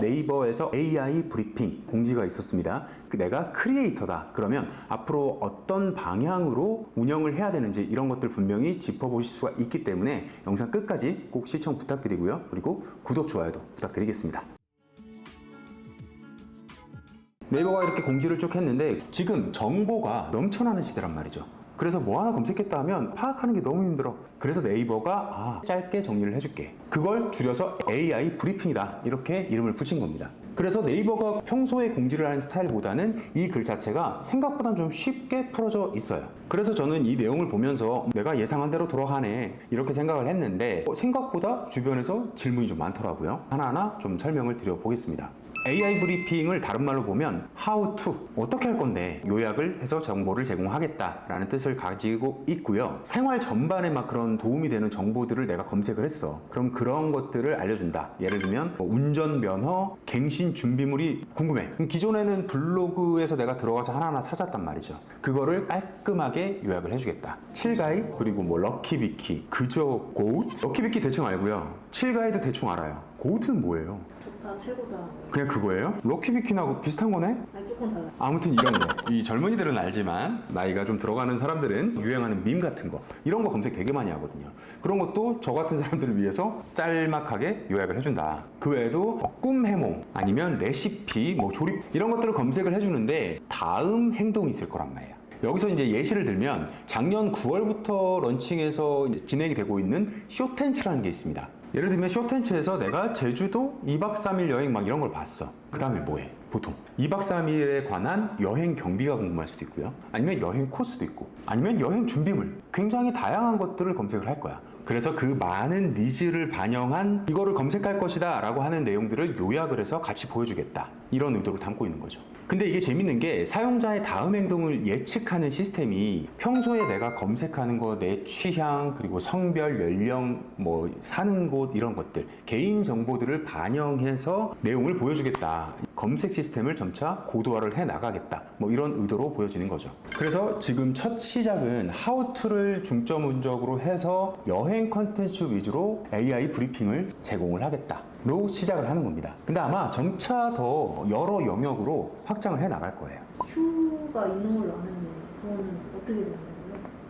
네이버에서 AI 브리핑 공지가 있었습니다. 내가 크리에이터다. 그러면 앞으로 어떤 방향으로 운영을 해야 되는지 이런 것들 분명히 짚어보실 수가 있기 때문에 영상 끝까지 꼭 시청 부탁드리고요. 그리고 구독, 좋아요도 부탁드리겠습니다. 네이버가 이렇게 공지를 쭉 했는데 지금 정보가 넘쳐나는 시대란 말이죠. 그래서 뭐 하나 검색했다 하면 파악하는 게 너무 힘들어. 그래서 네이버가 짧게 정리를 해줄게. 그걸 줄여서 AI 브리핑이다. 이렇게 이름을 붙인 겁니다. 그래서 네이버가 평소에 공지를 하는 스타일보다는 이 글 자체가 생각보다 좀 쉽게 풀어져 있어요. 그래서 저는 이 내용을 보면서 내가 예상한 대로 돌아가네 이렇게 생각을 했는데 생각보다 주변에서 질문이 좀 많더라고요. 하나하나 좀 설명을 드려보겠습니다. AI 브리핑을 다른 말로 보면 How to, 어떻게 할 건데 요약을 해서 정보를 제공하겠다라는 뜻을 가지고 있고요. 생활 전반에 막 그런 도움이 되는 정보들을 내가 검색을 했어. 그럼 그런 것들을 알려준다. 예를 들면 운전면허, 갱신 준비물이 궁금해. 그럼 기존에는 블로그에서 내가 들어가서 하나하나 찾았단 말이죠. 그거를 깔끔하게 요약을 해주겠다. 7가이, 그리고 럭키비키, 그저 고우트? 럭키비키 대충 알고요. 7가이도 대충 알아요. 고우트는 뭐예요? 좋다, 최고다. 그냥 그거예요? 럭키비키하고 비슷한 거네? 아니, 조금 달라. 아무튼 이런 거. 이 젊은이들은 알지만 나이가 좀 들어가는 사람들은 유행하는 밈 같은 거 이런 거 검색 되게 많이 하거든요. 그런 것도 저 같은 사람들을 위해서 짤막하게 요약을 해준다. 그 외에도 꿈 해몽 아니면 레시피, 조립 이런 것들을 검색을 해주는데 다음 행동이 있을 거란 말이에요. 여기서 이제 예시를 들면 작년 9월부터 런칭해서 진행이 되고 있는 쇼텐츠라는 게 있습니다. 예를 들면 쇼텐츠에서 내가 제주도 2박 3일 여행 막 이런 걸 봤어. 그 다음에 뭐해? 보통 2박 3일에 관한 여행 경비가 궁금할 수도 있고요. 아니면 여행 코스도 있고 아니면 여행 준비물, 굉장히 다양한 것들을 검색을 할 거야. 그래서 그 많은 니즈를 반영한 이거를 검색할 것이다 라고 하는 내용들을 요약을 해서 같이 보여주겠다, 이런 의도를 담고 있는 거죠. 근데 이게 재밌는 게 사용자의 다음 행동을 예측하는 시스템이 평소에 내가 검색하는 거, 내 취향, 그리고 성별, 연령, 사는 곳 이런 것들, 개인 정보들을 반영해서 내용을 보여주겠다. 검색 시스템을 점차 고도화를 해 나가겠다. 이런 의도로 보여지는 거죠. 그래서 지금 첫 시작은 How to를 중점적으로 해서 여행 컨텐츠 위주로 AI 브리핑을 제공을 하겠다 로 시작을 하는 겁니다. 근데 아마 점차 더 여러 영역으로 확장을 해 나갈 거예요. 큐가 있는 걸로 아는데 그건 어떻게 되는 거예요?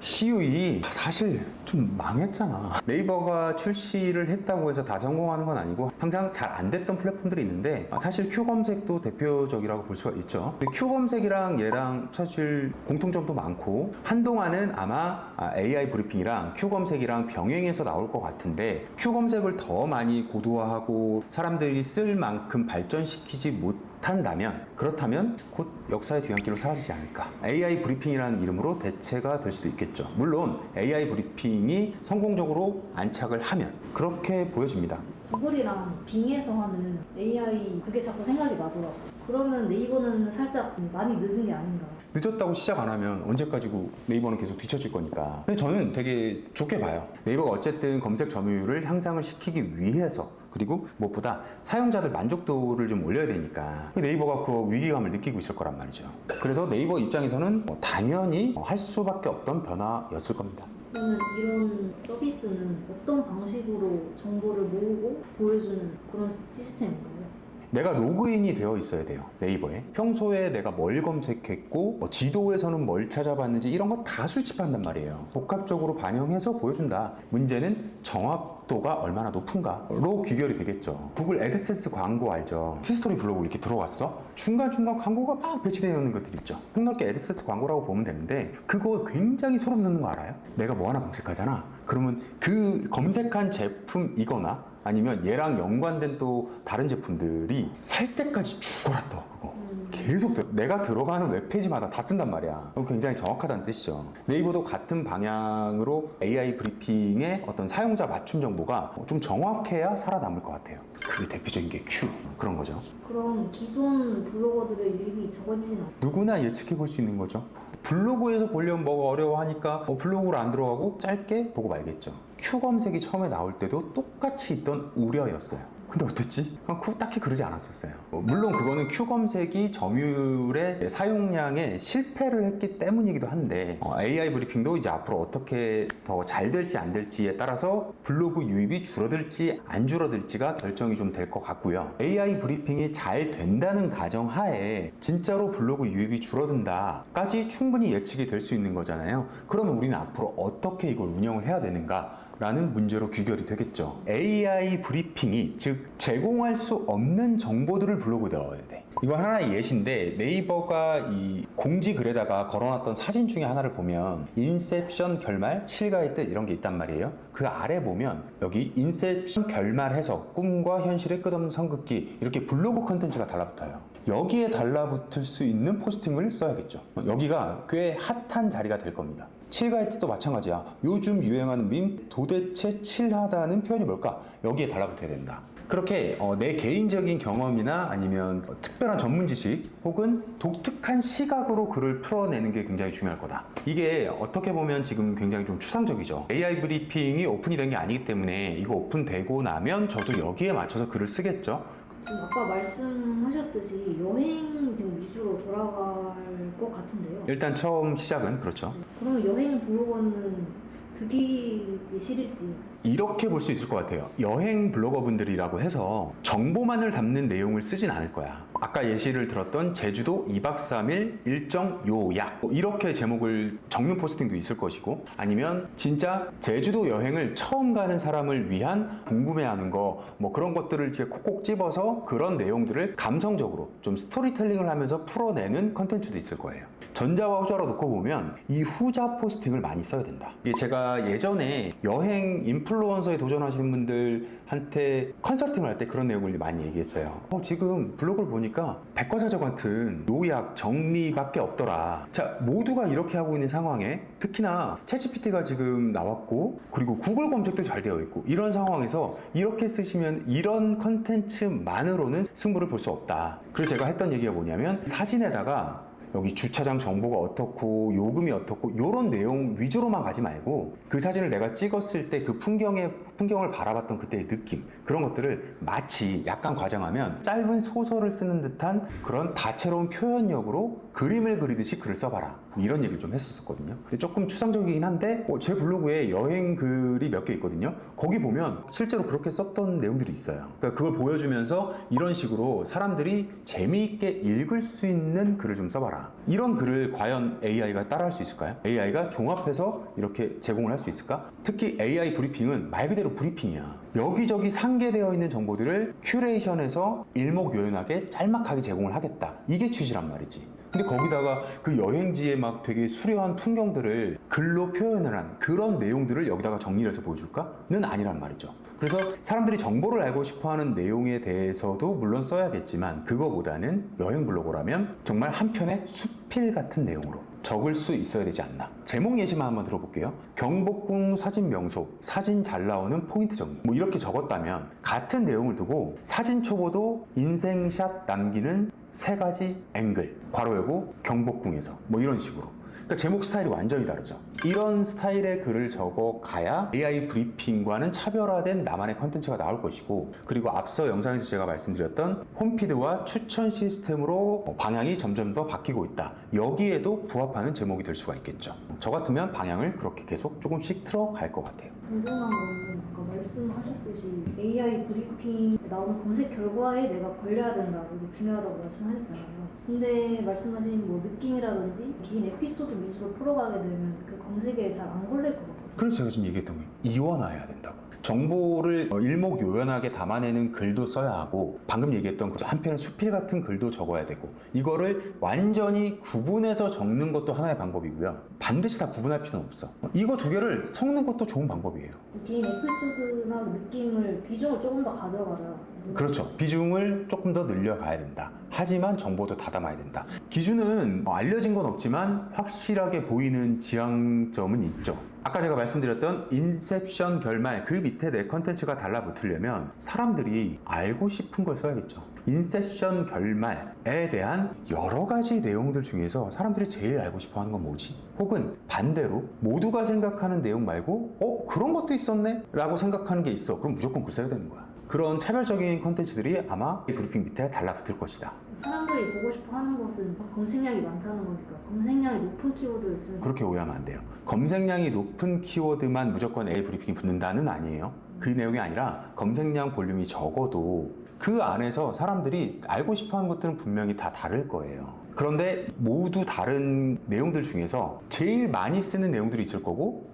CU이 사실 좀 망했잖아. 네이버가 출시를 했다고 해서 다 성공하는 건 아니고 항상 잘 안 됐던 플랫폼들이 있는데 사실 Q 검색도 대표적이라고 볼 수가 있죠. Q 검색이랑 얘랑 사실 공통점도 많고 한동안은 아마 AI 브리핑이랑 Q 검색이랑 병행해서 나올 것 같은데 Q 검색을 더 많이 고도화하고 사람들이 쓸 만큼 발전시키지 못한다면, 그렇다면 곧 역사의 뒤안길로 사라지지 않을까. AI 브리핑이라는 이름으로 대체가 될 수도 있겠죠. 물론 AI 브리핑이 성공적으로 안착을 하면 그렇게 보여집니다. 구글이랑 빙에서 하는 AI 그게 자꾸 생각이 나더라고요. 그러면 네이버는 살짝 많이 늦은 게 아닌가. 늦었다고 시작 안 하면 언제까지고 네이버는 계속 뒤처질 거니까. 근데 저는 되게 좋게 봐요. 네이버가 어쨌든 검색 점유율을 향상을 시키기 위해서, 그리고 무엇보다 사용자들 만족도를 좀 올려야 되니까 네이버가 그 위기감을 느끼고 있을 거란 말이죠. 그래서 네이버 입장에서는 당연히 할 수밖에 없던 변화였을 겁니다. 그러면 이런 서비스는 어떤 방식으로 정보를 모으고 보여주는 그런 시스템인가요? 내가 로그인이 되어 있어야 돼요, 네이버에. 평소에 내가 뭘 검색했고 지도에서는 뭘 찾아봤는지 이런 거 다 수집한단 말이에요. 복합적으로 반영해서 보여준다. 문제는 정확도가 얼마나 높은가로 귀결이 되겠죠. 구글 애드센스 광고 알죠? 히스토리 블로그 이렇게 들어왔어? 중간중간 광고가 막 배치되어 있는 것들 있죠. 폭넓게 애드센스 광고라고 보면 되는데 그거 굉장히 소름 돋는 거 알아요? 내가 뭐 하나 검색하잖아. 그러면 그 검색한 제품이거나 아니면 얘랑 연관된 또 다른 제품들이 살 때까지 죽어라 떠. 그거 계속 내가 들어가는 웹페이지마다 다 뜬단 말이야. 굉장히 정확하다는 뜻이죠. 네이버도 같은 방향으로 AI 브리핑의 어떤 사용자 맞춤 정보가 좀 정확해야 살아남을 것 같아요. 그게 대표적인 게 Q 그런 거죠. 그럼 기존 블로거들의 유입이 적어지진 않아요? 누구나 예측해 볼 수 있는 거죠. 블로그에서 보려면 뭐가 어려워하니까 블로그로 안 들어가고 짧게 보고 말겠죠. Q 검색이 처음에 나올 때도 똑같이 있던 우려였어요. 근데 어땠지? 딱히 그러지 않았었어요. 물론 그거는 Q 검색이 점유율의 사용량에 실패를 했기 때문이기도 한데 AI 브리핑도 이제 앞으로 어떻게 더 잘 될지 안 될지에 따라서 블로그 유입이 줄어들지 안 줄어들지가 결정이 좀 될 것 같고요. AI 브리핑이 잘 된다는 가정하에 진짜로 블로그 유입이 줄어든다까지 충분히 예측이 될 수 있는 거잖아요. 그러면 우리는 앞으로 어떻게 이걸 운영을 해야 되는가? 라는 문제로 귀결이 되겠죠. AI 브리핑이 즉 제공할 수 없는 정보들을 블로그에 넣어야 돼. 이건 하나의 예시인데 네이버가 이 공지 글에다가 걸어놨던 사진 중에 하나를 보면 인셉션 결말 7가의 뜻 이런 게 있단 말이에요. 그 아래 보면 여기 인셉션 결말해서 꿈과 현실의 끝없는 상극기 이렇게 블로그 컨텐츠가 달라붙어요. 여기에 달라붙을 수 있는 포스팅을 써야겠죠. 여기가 꽤 핫한 자리가 될 겁니다. 7가의 뜻도 마찬가지야. 요즘 유행하는 밈 도대체 칠하다는 표현이 뭘까? 여기에 달라붙어야 된다. 그렇게 내 개인적인 경험이나 아니면 특별한 전문 지식 혹은 독특한 시각으로 글을 풀어내는 게 굉장히 중요할 거다. 이게 어떻게 보면 지금 굉장히 좀 추상적이죠. AI 브리핑이 오픈이 된 게 아니기 때문에 이거 오픈되고 나면 저도 여기에 맞춰서 글을 쓰겠죠. 지금 아까 말씀하셨듯이 여행 지금 위주로 돌아갈 것 같은데요. 일단 처음 시작은 그렇죠. 그러면 여행 블로거는 득일지 실일지 이렇게 볼 수 있을 것 같아요. 여행 블로거분들이라고 해서 정보만을 담는 내용을 쓰진 않을 거야. 아까 예시를 들었던 제주도 2박 3일 일정 요약 이렇게 제목을 적는 포스팅도 있을 것이고 아니면 진짜 제주도 여행을 처음 가는 사람을 위한 궁금해하는 거 뭐 그런 것들을 이렇게 콕콕 집어서 그런 내용들을 감성적으로 좀 스토리텔링을 하면서 풀어내는 컨텐츠도 있을 거예요. 전자와 후자로 놓고 보면 이 후자 포스팅을 많이 써야 된다. 이게 제가 예전에 여행 인플루언서에 도전하시는 분들한테 컨설팅을 할 때 그런 내용을 많이 얘기했어요. 지금 블로그를 보니까 백과사전 같은 요약, 정리밖에 없더라. 자, 모두가 이렇게 하고 있는 상황에 특히나 챗GPT가 지금 나왔고 그리고 구글 검색도 잘 되어 있고 이런 상황에서 이렇게 쓰시면 이런 컨텐츠만으로는 승부를 볼 수 없다. 그래서 제가 했던 얘기가 뭐냐면 사진에다가 여기 주차장 정보가 어떻고 요금이 어떻고 이런 내용 위주로만 가지 말고 그 사진을 내가 찍었을 때 그 풍경을 바라봤던 그때의 느낌 그런 것들을 마치 약간 과장하면 짧은 소설을 쓰는 듯한 그런 다채로운 표현력으로 그림을 그리듯이 글을 써봐라 이런 얘기를 좀 했었거든요. 근데 조금 추상적이긴 한데 제 블로그에 여행 글이 몇 개 있거든요. 거기 보면 실제로 그렇게 썼던 내용들이 있어요. 그러니까 그걸 보여주면서 이런 식으로 사람들이 재미있게 읽을 수 있는 글을 좀 써봐라. 이런 글을 과연 AI가 따라할 수 있을까요? AI가 종합해서 이렇게 제공을 할 수 있을까? 특히 AI 브리핑은 말 그대로 브리핑이야. 여기저기 상계되어 있는 정보들을 큐레이션해서 일목요연하게 짤막하게 제공을 하겠다. 이게 취지란 말이지. 근데 거기다가 그 여행지의 막 되게 수려한 풍경들을 글로 표현을 한 그런 내용들을 여기다가 정리를 해서 보여줄까?는 아니란 말이죠. 그래서 사람들이 정보를 알고 싶어하는 내용에 대해서도 물론 써야겠지만 그거보다는 여행 블로거라면 정말 한 편의 수필 같은 내용으로 적을 수 있어야 되지 않나. 제목 예시만 한번 들어볼게요. 경복궁 사진 명소, 사진 잘 나오는 포인트 정리 뭐 이렇게 적었다면 같은 내용을 두고 사진 초보도 인생샷 남기는 3가지 앵글 괄호 열고 경복궁에서 뭐 이런 식으로 그러니까 제목 스타일이 완전히 다르죠. 이런 스타일의 글을 적어가야 AI 브리핑과는 차별화된 나만의 컨텐츠가 나올 것이고 그리고 앞서 영상에서 제가 말씀드렸던 홈피드와 추천 시스템으로 방향이 점점 더 바뀌고 있다. 여기에도 부합하는 제목이 될 수가 있겠죠. 저 같으면 방향을 그렇게 계속 조금씩 틀어갈 것 같아요. 궁금한 거는 아까 말씀하셨듯이 AI 브리핑 나오는 검색 결과에 내가 걸려야 된다 이게 중요하다고 말씀하셨잖아요. 근데 말씀하신 뭐 느낌이라든지 긴 에피소드 위주로 풀어가게 되면 그 검색에 잘 안 걸릴 것 같아요. 그래서 제가 지금 얘기했던 거예요. 이원화해야 된다고. 정보를 일목요연하게 담아내는 글도 써야 하고 방금 얘기했던 그 한편의 수필 같은 글도 적어야 되고 이거를 완전히 구분해서 적는 것도 하나의 방법이고요. 반드시 다 구분할 필요는 없어. 이거 두 개를 섞는 것도 좋은 방법이에요. 긴 에피소드나 느낌을 비중을 조금 더 가져가라. 그렇죠. 비중을 조금 더 늘려가야 된다. 하지만 정보도 다 담아야 된다. 기준은 알려진 건 없지만 확실하게 보이는 지향점은 있죠. 아까 제가 말씀드렸던 인셉션 결말 그 밑에 내 컨텐츠가 달라붙으려면 사람들이 알고 싶은 걸 써야겠죠. 인셉션 결말에 대한 여러 가지 내용들 중에서 사람들이 제일 알고 싶어 하는 건 뭐지? 혹은 반대로 모두가 생각하는 내용 말고 그런 것도 있었네? 라고 생각하는 게 있어. 그럼 무조건 글 써야 되는 거야. 그런 차별적인 콘텐츠들이 아마 이 브리핑 밑에 달라붙을 것이다. 사람들이 보고 싶어 하는 것은 검색량이 많다는 거니까 검색량이 높은 키워드를 쓰는 그렇게 오해하면 안 돼요. 검색량이 높은 키워드만 무조건 AI 브리핑이 붙는다는 아니에요. 그 내용이 아니라 검색량 볼륨이 적어도 그 안에서 사람들이 알고 싶어하는 것들은 분명히 다 다를 거예요. 그런데 모두 다른 내용들 중에서 제일 많이 쓰는 내용들이 있을 거고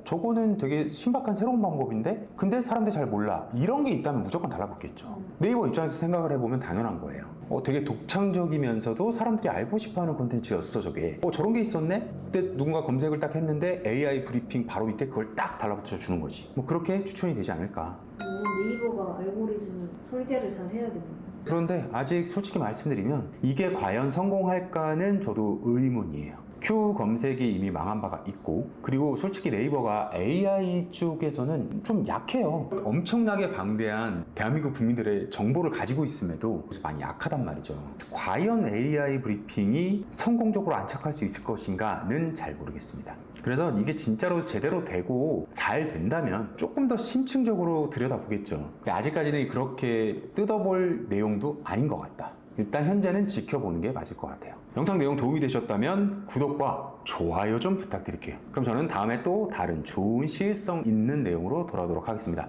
저거는 되게 신박한 새로운 방법인데 근데 사람들이 잘 몰라 이런 게 있다면 무조건 달라붙겠죠. 네이버 입장에서 생각을 해보면 당연한 거예요. 되게 독창적이면서도 사람들이 알고 싶어하는 콘텐츠였어 저게. 저런 게 있었네? 그때 누군가 검색을 딱 했는데 AI 브리핑 바로 밑에 그걸 딱 달라붙여 주는 거지. 뭐 그렇게 추천이 되지 않을까. 네이버가 알고리즘을 설계를 잘 해야겠네요. 그런데 아직 솔직히 말씀드리면 이게 과연 성공할까는 저도 의문이에요. Q 검색이 이미 망한 바가 있고 그리고 솔직히 네이버가 AI 쪽에서는 좀 약해요. 엄청나게 방대한 대한민국 국민들의 정보를 가지고 있음에도 많이 약하단 말이죠. 과연 AI 브리핑이 성공적으로 안착할 수 있을 것인가는 잘 모르겠습니다. 그래서 이게 진짜로 제대로 되고 잘 된다면 조금 더 심층적으로 들여다보겠죠. 근데 아직까지는 그렇게 뜯어볼 내용도 아닌 것 같다. 일단 현재는 지켜보는 게 맞을 것 같아요. 영상 내용 도움이 되셨다면 구독과 좋아요 좀 부탁드릴게요. 그럼 저는 다음에 또 다른 좋은 시의성 있는 내용으로 돌아오도록 하겠습니다.